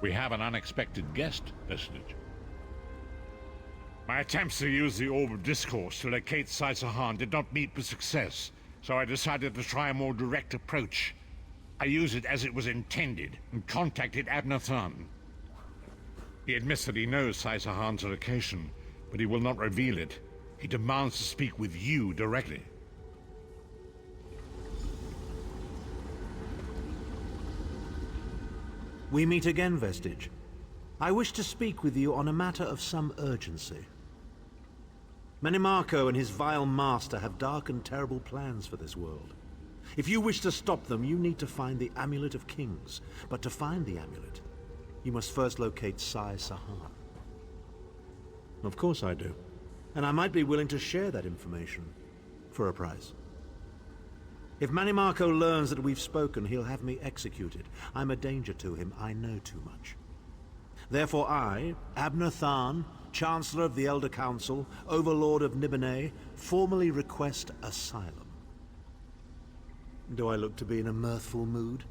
We have an unexpected guest, Vestige. My attempts to use the Orb of Discourse to locate Saisahan did not meet with success, so I decided to try a more direct approach. I used it as it was intended, and contacted Abnathan. He admits that he knows Saisahan's location, but he will not reveal it. He demands to speak with you directly. We meet again, Vestige. I wish to speak with you on a matter of some urgency. Menimarco and his vile master have dark and terrible plans for this world. If you wish to stop them, you need to find the Amulet of Kings. But to find the amulet, you must first locate Saisahan. Of course I do. And I might be willing to share that information for a price. If Menimarco learns that we've spoken, he'll have me executed. I'm a danger to him. I know too much. Therefore I, Abnathan, Chancellor of the Elder Council, Overlord of Nibene, formally request asylum. Do I look to be in a mirthful mood?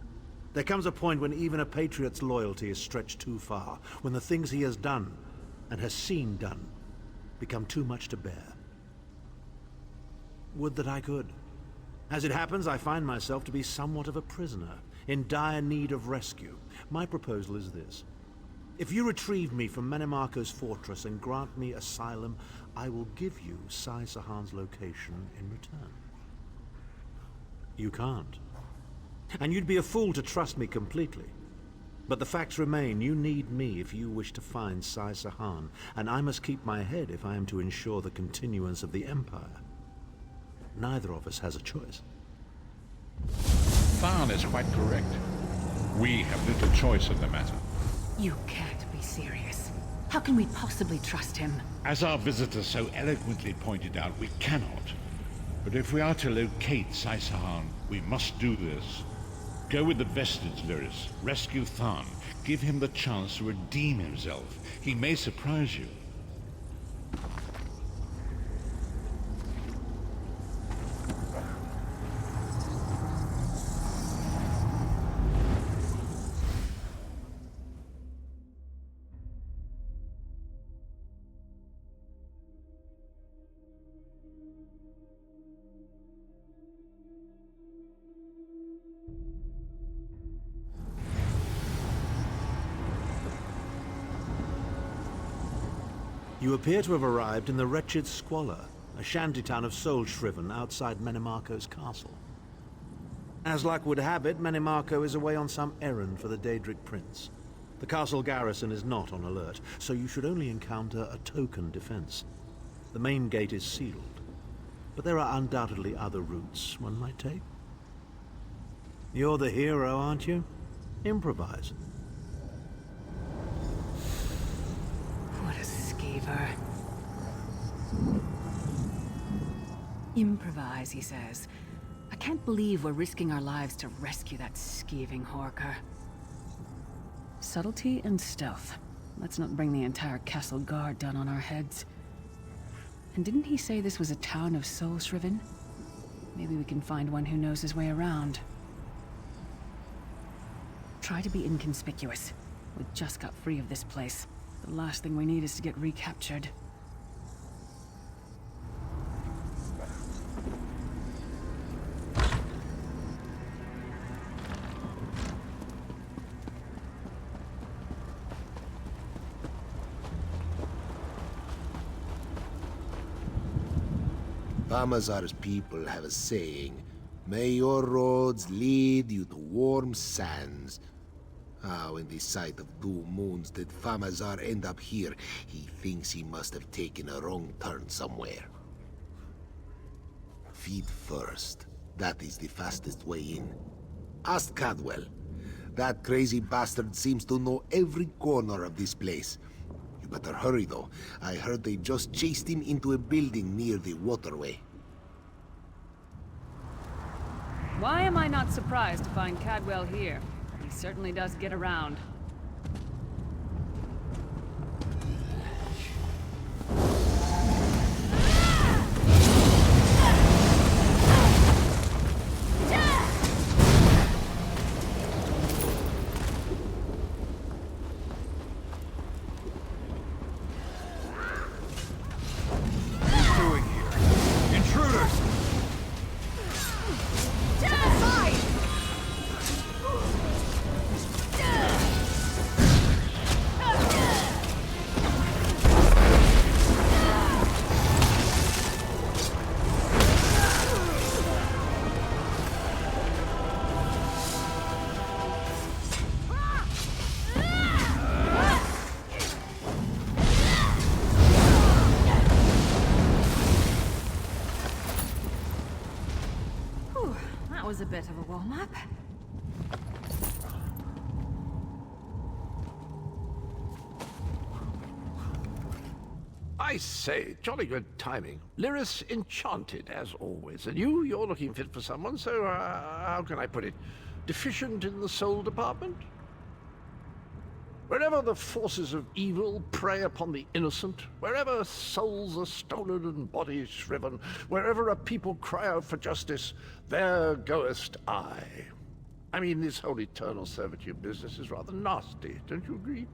There comes a point when even a patriot's loyalty is stretched too far, when the things he has done, and has seen done, become too much to bear. Would that I could. As it happens, I find myself to be somewhat of a prisoner, in dire need of rescue. My proposal is this. If you retrieve me from Menimarco's fortress and grant me asylum, I will give you Saisahan's location in return. You can't. And you'd be a fool to trust me completely. But the facts remain, you need me if you wish to find Saisahan, and I must keep my head if I am to ensure the continuance of the Empire. Neither of us has a choice. Tharn is quite correct. We have little choice in the matter. You can't be serious. How can we possibly trust him? As our visitor so eloquently pointed out, we cannot. But if we are to locate Saisahan, we must do this. Go with the Vestige, Lyris. Rescue Tharn. Give him the chance to redeem himself. He may surprise you. You appear to have arrived in the wretched Squalor, a shantytown of soul-shriven outside Menimarco's castle. As luck would have it, Menimarco is away on some errand for the Daedric Prince. The castle garrison is not on alert, so you should only encounter a token defense. The main gate is sealed, but there are undoubtedly other routes one might take. You're the hero, aren't you? Improvise. What a skeever. Improvise, he says. I can't believe we're risking our lives to rescue that skeeving horker. Subtlety and stealth. Let's not bring the entire castle guard down on our heads. And didn't he say this was a town of soul-shriven? Maybe we can find one who knows his way around. Try to be inconspicuous. We just got free of this place. The last thing we need is to get recaptured. Famazar's people have a saying, "May your roads lead you to warm sands." How in the sight of 2 moons did Famazar end up here? He thinks he must have taken a wrong turn somewhere. Feed first. That is the fastest way in. Ask Cadwell. That crazy bastard seems to know every corner of this place. You better hurry though. I heard they just chased him into a building near the waterway. Why am I not surprised to find Cadwell here? He certainly does get around. was a bit of a warm-up. I say, jolly good timing. Lyris enchanted, as always. And you're looking fit for someone, so, how can I put it? Deficient in the soul department? Wherever the forces of evil prey upon the innocent, wherever souls are stolen and bodies shriven, wherever a people cry out for justice, there goest I. I mean, this whole eternal servitude business is rather nasty, don't you agree?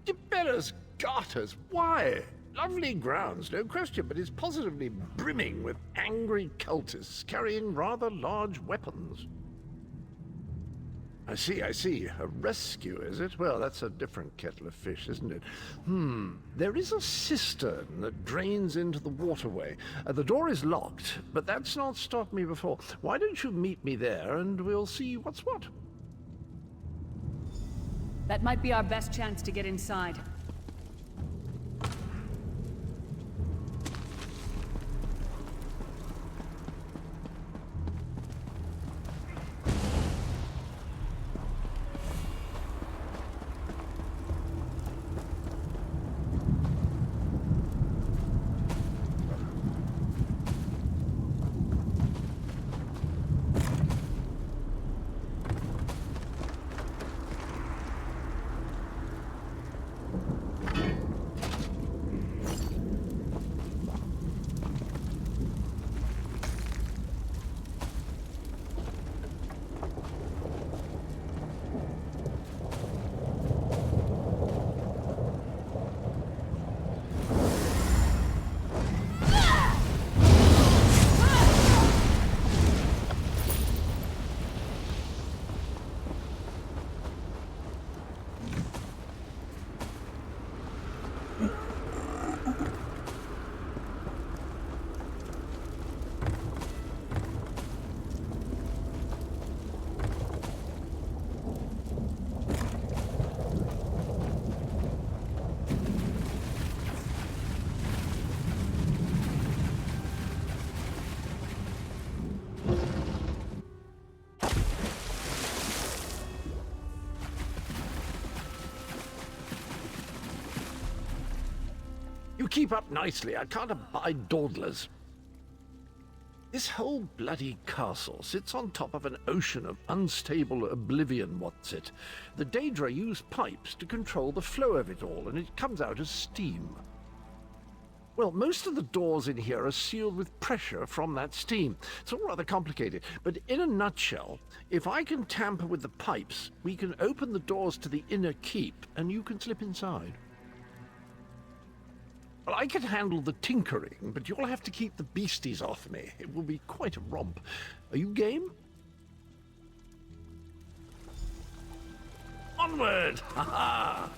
Tiberius Garters, why? Lovely grounds, no question, but it's positively brimming with angry cultists carrying rather large weapons. I see. A rescue, is it? Well, that's a different kettle of fish, isn't it? There is a cistern that drains into the waterway. The door is locked, but that's not stopped me before. Why don't you meet me there, and we'll see what's what? That might be our best chance to get inside. You keep up nicely. I can't abide dawdlers. This whole bloody castle sits on top of an ocean of unstable oblivion, what's it? The Daedra use pipes to control the flow of it all, and it comes out as steam. Well, most of the doors in here are sealed with pressure from that steam. It's all rather complicated, but in a nutshell, if I can tamper with the pipes, we can open the doors to the inner keep, and you can slip inside. Well, I can handle the tinkering, but you'll have to keep the beasties off me. It will be quite a romp. Are you game? Onward! Ha ha!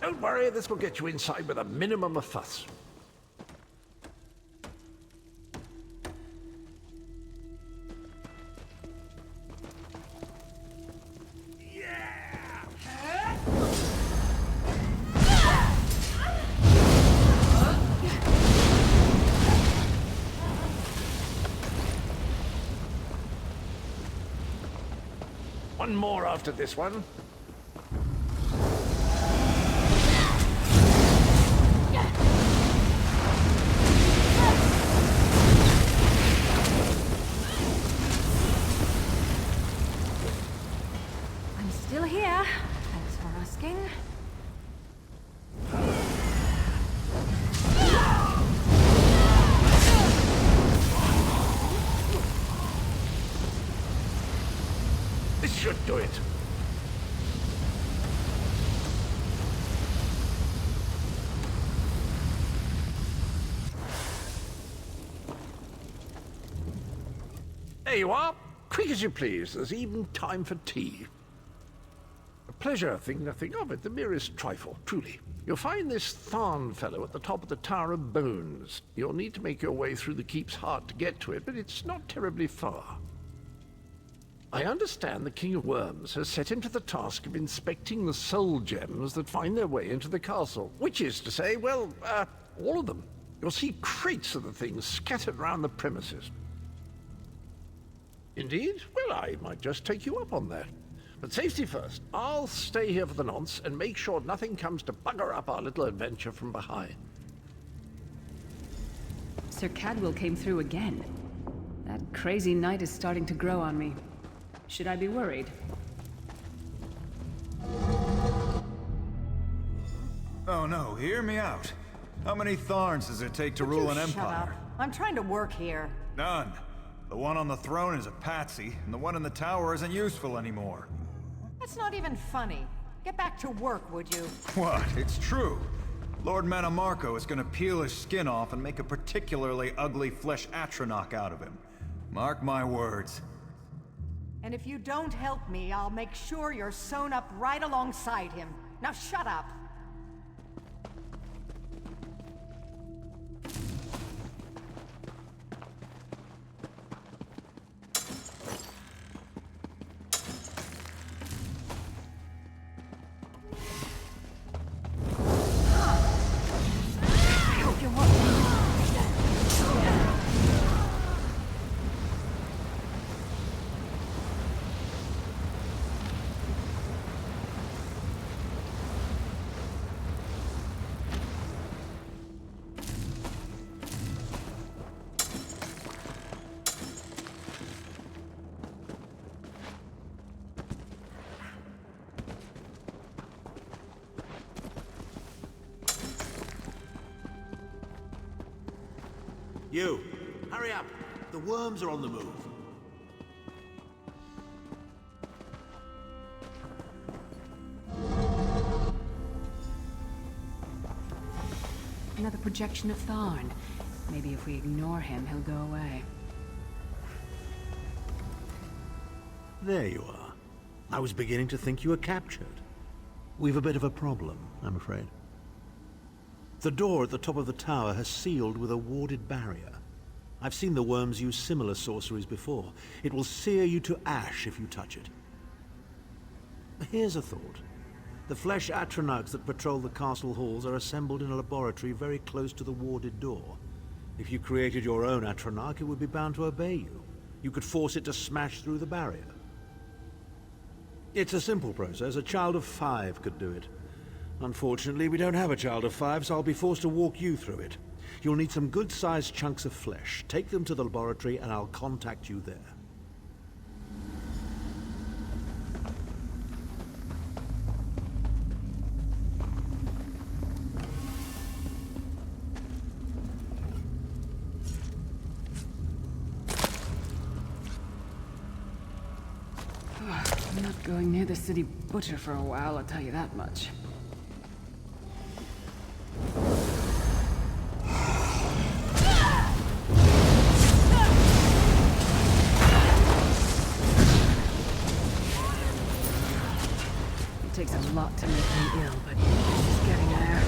Don't worry, this will get you inside with a minimum of fuss. Yeah! One more after this one. I'm still here. Thanks for asking. This should do it. There you are. Quick as you please. There's even time for tea. A pleasure, think nothing of it. The merest trifle, truly. You'll find this Tharn fellow at the top of the Tower of Bones. You'll need to make your way through the keep's heart to get to it, but it's not terribly far. I understand the King of Worms has set him to the task of inspecting the soul gems that find their way into the castle. Which is to say, well, all of them. You'll see crates of the things scattered around the premises. Indeed? Well, I might just take you up on that. But safety first. I'll stay here for the nonce and make sure nothing comes to bugger up our little adventure from behind. Sir Cadwell came through again. That crazy night is starting to grow on me. Should I be worried? Oh no, hear me out. How many Tharns does it take to rule an Shut up. empire? I'm trying to work here. None. The one on the throne is a patsy, and the one in the tower isn't useful anymore. That's not even funny. Get back to work, would you? What? It's true. Lord Mannimarco is gonna peel his skin off and make a particularly ugly flesh Atronach out of him. Mark my words. And if you don't help me, I'll make sure you're sewn up right alongside him. Now shut up! You, hurry up. The worms are on the move. Another projection of Tharn. Maybe if we ignore him, he'll go away. There you are. I was beginning to think you were captured. We've a bit of a problem, I'm afraid. The door at the top of the tower has sealed with a warded barrier. I've seen the worms use similar sorceries before. It will sear you to ash if you touch it. Here's a thought. The flesh Atronachs that patrol the castle halls are assembled in a laboratory very close to the warded door. If you created your own Atronach, it would be bound to obey you. You could force it to smash through the barrier. It's a simple process. A child of 5 could do it. Unfortunately, we don't have a child of 5, so I'll be forced to walk you through it. You'll need some good-sized chunks of flesh. Take them to the laboratory and I'll contact you there. I'm not going near the city butcher for a while, I'll tell you that much. It takes a lot to make me ill, but it's getting there.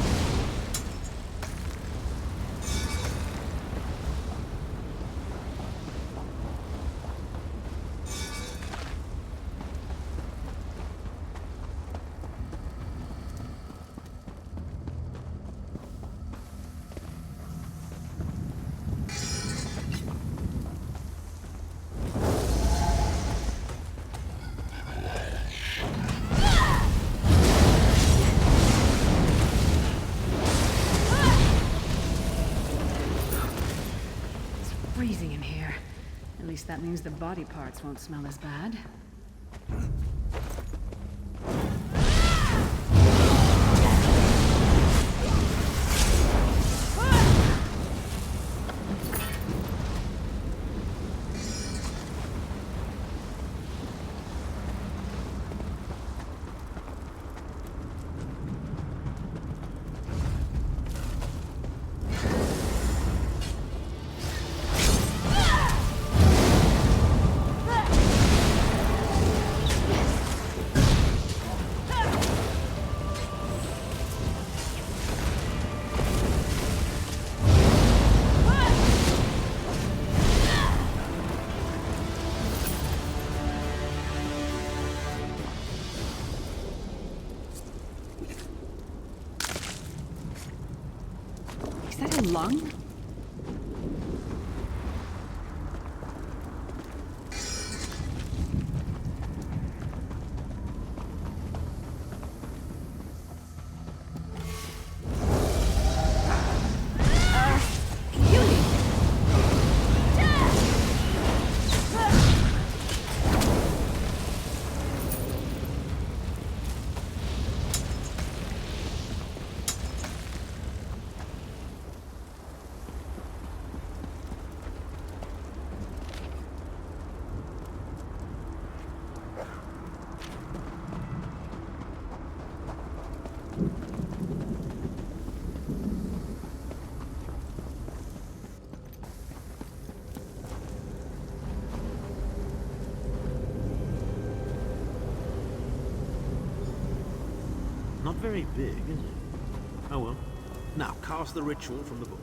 least that means the body parts won't smell as bad. Is that a lung? Not very big, is it? Oh well. Now, cast the ritual from the book.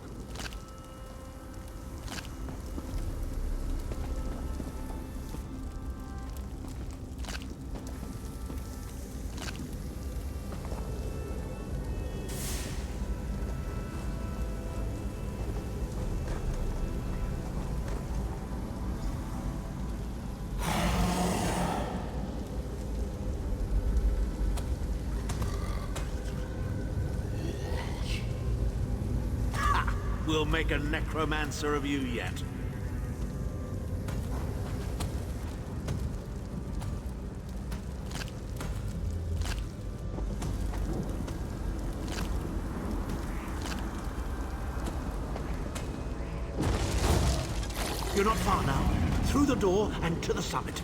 We'll make a necromancer of you yet. You're not far now. Through the door and to the summit.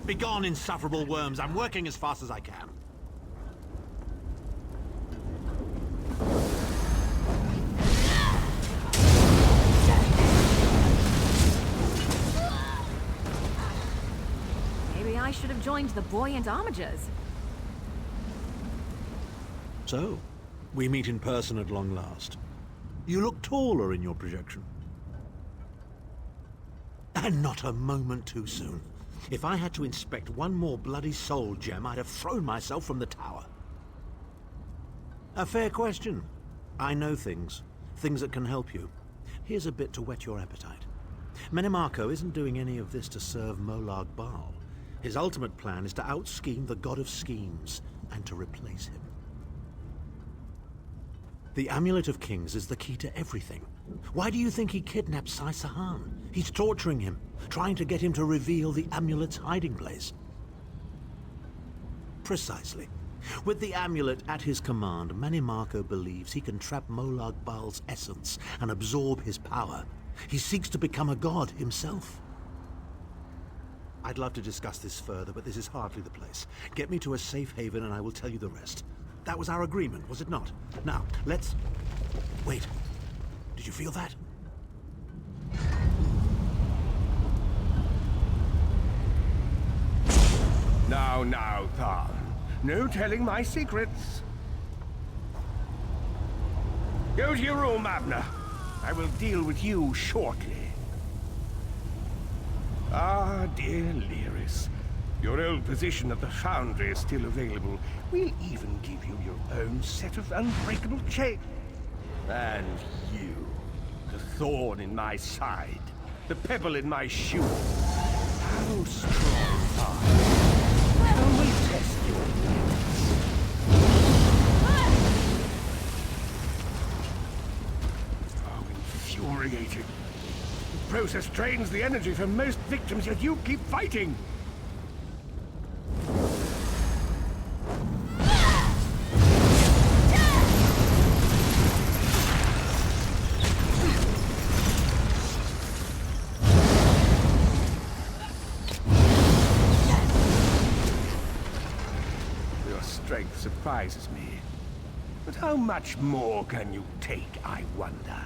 Begone, insufferable worms. I'm working as fast as I can. Maybe I should have joined the buoyant homages. So, we meet in person at long last. You look taller in your projection. And not a moment too soon. If I had to inspect one more bloody soul gem, I'd have thrown myself from the tower. A fair question. I know things. Things that can help you. Here's a bit to whet your appetite. Menimarco isn't doing any of this to serve Molag Bal. His ultimate plan is to out-scheme the god of schemes and to replace him. The Amulet of Kings is the key to everything. Why do you think he kidnapped Sai Sahan? He's torturing him, trying to get him to reveal the amulet's hiding place. Precisely. With the amulet at his command, Menimarco believes he can trap Molag Bal's essence and absorb his power. He seeks to become a god himself. I'd love to discuss this further, but this is hardly the place. Get me to a safe haven and I will tell you the rest. That was our agreement, was it not? Now, let's... Wait. Did you feel that? Now, Tharn. No telling my secrets. Go to your room, Abner. I will deal with you shortly. Ah, dear Lyris. Your old position at the Foundry is still available. We'll even give you your own set of unbreakable chains. And you, the thorn in my side, the pebble in my shoe. How strong are you? Shall we test your limits? Oh, infuriating. The process drains the energy from most victims, yet you keep fighting. Surprises me. But how much more can you take, I wonder?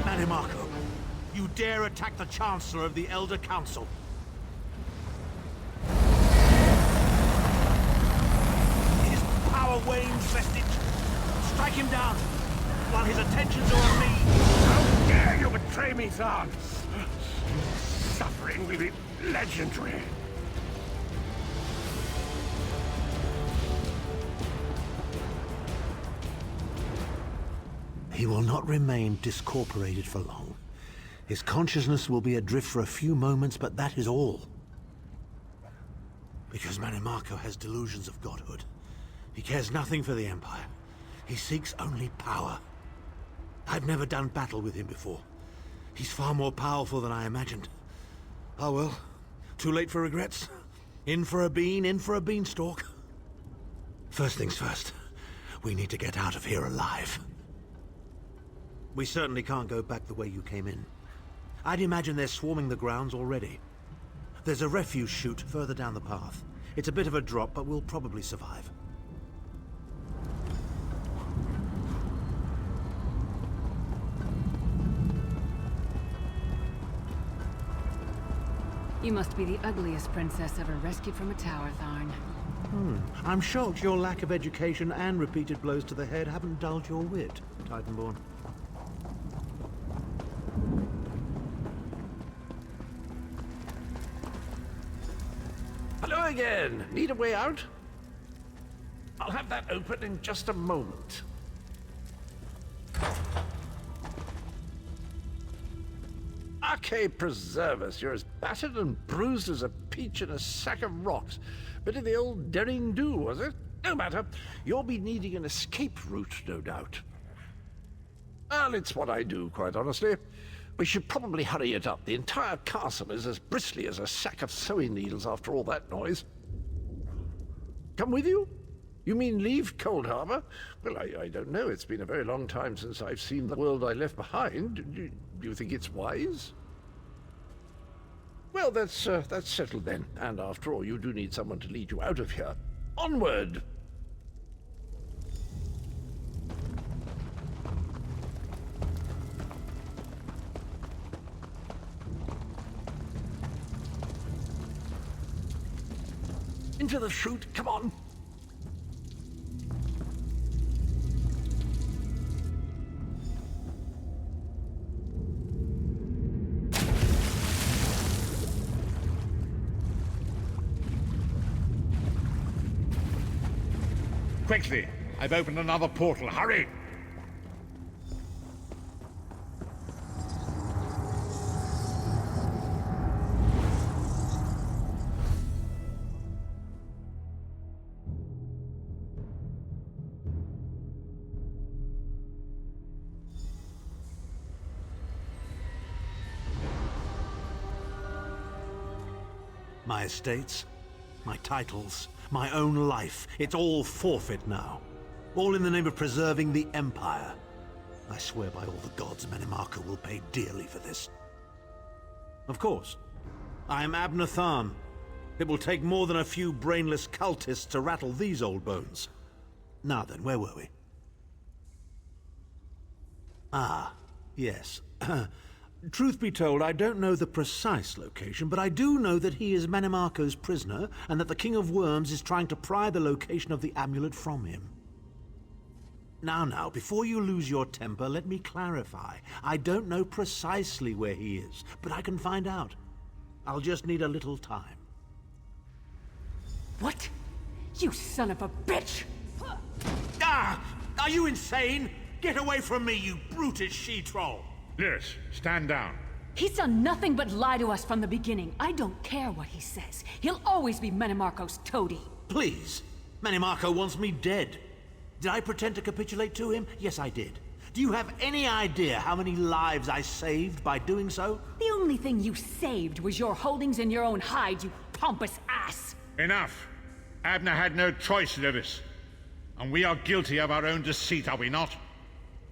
Menimarco, you dare attack the Chancellor of the Elder Council. His power wanes, vestige. Strike him down, while his attentions are on me. How dare you betray me, Tharn? Suffering will be legendary. He will not remain discorporated for long. His consciousness will be adrift for a few moments, but that is all. Because Menimarco has delusions of godhood. He cares nothing for the Empire. He seeks only power. I've never done battle with him before. He's far more powerful than I imagined. Oh well, too late for regrets. In for a bean, in for a beanstalk. First things first, we need to get out of here alive. We certainly can't go back the way you came in. I'd imagine they're swarming the grounds already. There's a refuse chute further down the path. It's a bit of a drop, but we'll probably survive. You must be the ugliest princess ever rescued from a tower, Tharn. I'm shocked your lack of education and repeated blows to the head haven't dulled your wit, Titanborn. Hello again. Need a way out? I'll have that open in just a moment. Arcade preserve us. You're as battered and bruised as a peach in a sack of rocks. Bit of the old daring do, was it? No matter. You'll be needing an escape route, no doubt. Well, it's what I do, quite honestly. We should probably hurry it up. The entire castle is as bristly as a sack of sewing needles after all that noise. Come with you? You mean leave Cold Harbor? Well, I don't know. It's been a very long time since I've seen the world I left behind. Do you think it's wise? Well, that's settled then. And after all, you do need someone to lead you out of here. Onward! into the chute, come on! Quickly! I've opened another portal. Hurry! My estates, my titles, my own life, it's all forfeit now. All in the name of preserving the Empire. I swear by all the gods, Manimarco will pay dearly for this. Of course, I am Abner Tharn. It will take more than a few brainless cultists to rattle these old bones. Now then, where were we? Ah, yes. Truth be told, I don't know the precise location, but I do know that he is Manimarco's prisoner, and that the King of Worms is trying to pry the location of the amulet from him. Now, before you lose your temper, let me clarify. I don't know precisely where he is, but I can find out. I'll just need a little time. What? You son of a bitch! Ah! Are you insane? Get away from me, you brutish she-troll! Lyris, stand down. He's done nothing but lie to us from the beginning. I don't care what he says. He'll always be Manimarco's toady. Please. Manimarco wants me dead. Did I pretend to capitulate to him? Yes, I did. Do you have any idea how many lives I saved by doing so? The only thing you saved was your holdings in your own hide, you pompous ass! Enough. Abner had no choice, Lyris. And we are guilty of our own deceit, are we not?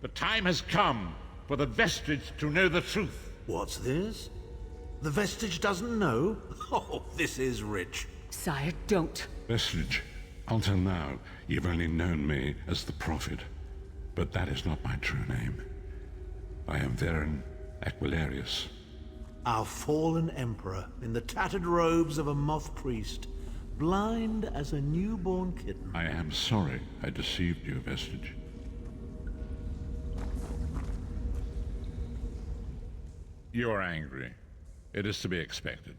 The time has come for the Vestige to know the truth. What's this? The Vestige doesn't know? Oh, this is rich. Sire, don't. Vestige, until now, you've only known me as the Prophet. But that is not my true name. I am Varen Aquilarius. Our fallen emperor, in the tattered robes of a moth priest, blind as a newborn kitten. I am sorry I deceived you, Vestige. You're angry. It is to be expected.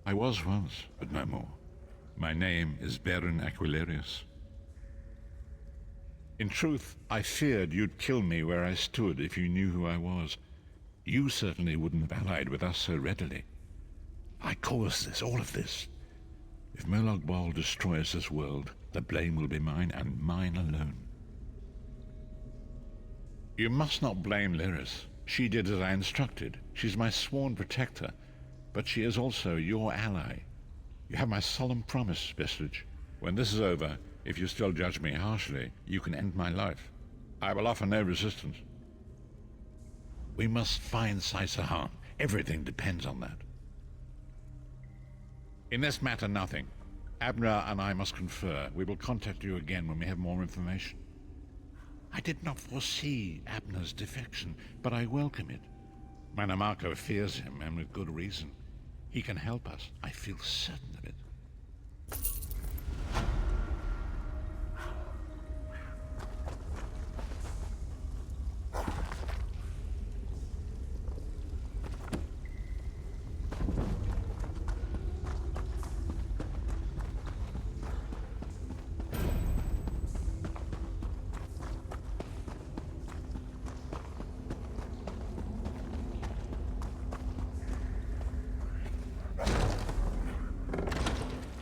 I was once, but no more. My name is Varen Aquilarius. In truth, I feared you'd kill me where I stood if you knew who I was. You certainly wouldn't have allied with us so readily. I caused this, all of this. If Molag Bal destroys this world, the blame will be mine, and mine alone. You must not blame Lyris. She did as I instructed. She's my sworn protector, but she is also your ally. You have my solemn promise, Vestige. When this is over, if you still judge me harshly, you can end my life. I will offer no resistance. We must find Sai-Sahan. Everything depends on that. In this matter, nothing. Abner and I must confer. We will contact you again when we have more information. I did not foresee Abner's defection, but I welcome it. Manimarco fears him, and with good reason. He can help us. I feel certain of it.